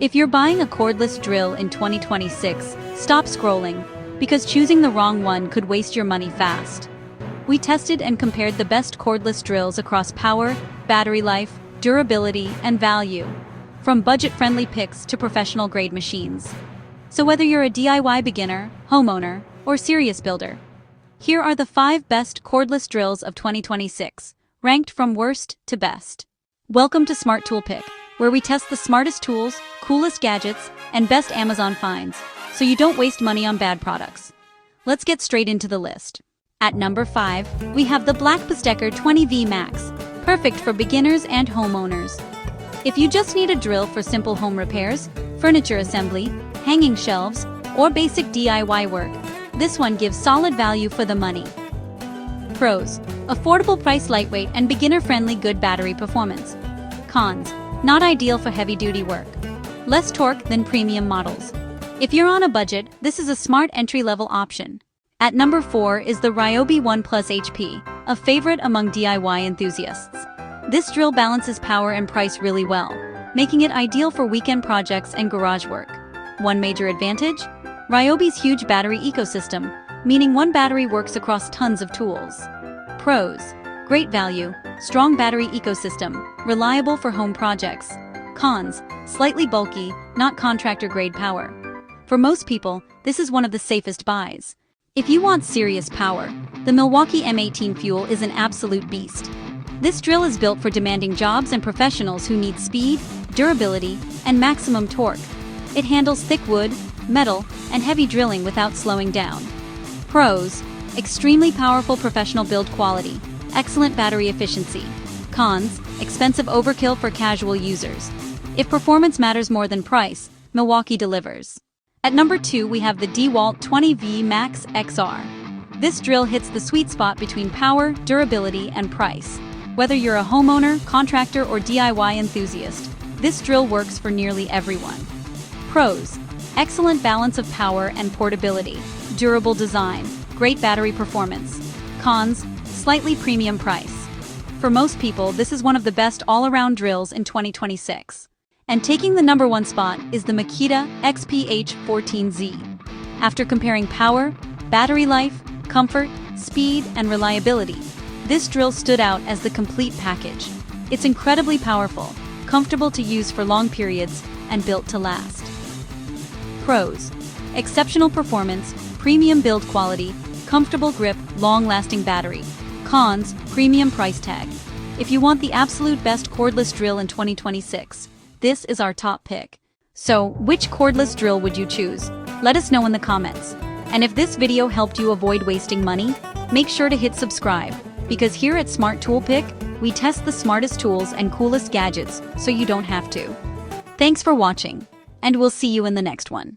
If you're buying a cordless drill in 2026, stop scrolling, because choosing the wrong one could waste your money fast. We tested and compared the best cordless drills across power, battery life, durability, and value, from budget-friendly picks to professional-grade machines. So whether you're a DIY beginner, homeowner, or serious builder, here are the 5 best cordless drills of 2026, ranked from worst to best. Welcome to Smart Tool Pick, where we test the smartest tools, coolest gadgets, and best Amazon finds, so you don't waste money on bad products. Let's get straight into the list. At number 5, we have the BLACK+DECKER 20V Max, perfect for beginners and homeowners. If you just need a drill for simple home repairs, furniture assembly, hanging shelves, or basic DIY work, this one gives solid value for the money. Pros: affordable price, lightweight, and beginner-friendly, good battery performance. Cons: not ideal for heavy-duty work. Less torque than premium models. If you're on a budget, this is a smart entry-level option. At number 4 is the Ryobi ONE HP, a favorite among DIY enthusiasts. This drill balances power and price really well, making it ideal for weekend projects and garage work. One major advantage? Ryobi's huge battery ecosystem, meaning one battery works across tons of tools. Pros: great value, strong battery ecosystem, reliable for home projects. Cons: slightly bulky, not contractor-grade power. For most people, this is one of the safest buys. If you want serious power, the Milwaukee M18 Fuel is an absolute beast. This drill is built for demanding jobs and professionals who need speed, durability, and maximum torque. It handles thick wood, metal, and heavy drilling without slowing down. Pros: extremely powerful professional build quality, excellent battery efficiency. Cons: expensive overkill for casual users. If performance matters more than price, Milwaukee delivers. At number 2 we have the DeWalt 20V Max XR. This drill hits the sweet spot between power, durability, and price. Whether you're a homeowner, contractor, or DIY enthusiast, this drill works for nearly everyone. Pros: excellent balance of power and portability, durable design, great battery performance. Cons: slightly premium price. For most people, this is one of the best all-around drills in 2026. And taking the number 1 spot is the Makita XPH14Z. After comparing power, battery life, comfort, speed, and reliability, this drill stood out as the complete package. It's incredibly powerful, comfortable to use for long periods, and built to last. Pros: exceptional performance, premium build quality, comfortable grip, long-lasting battery. Cons: premium price tag. If you want the absolute best cordless drill in 2026, this is our top pick. So, which cordless drill would you choose? Let us know in the comments. And if this video helped you avoid wasting money, make sure to hit subscribe, because here at Smart Tool Pick, we test the smartest tools and coolest gadgets so you don't have to. Thanks for watching, and we'll see you in the next one.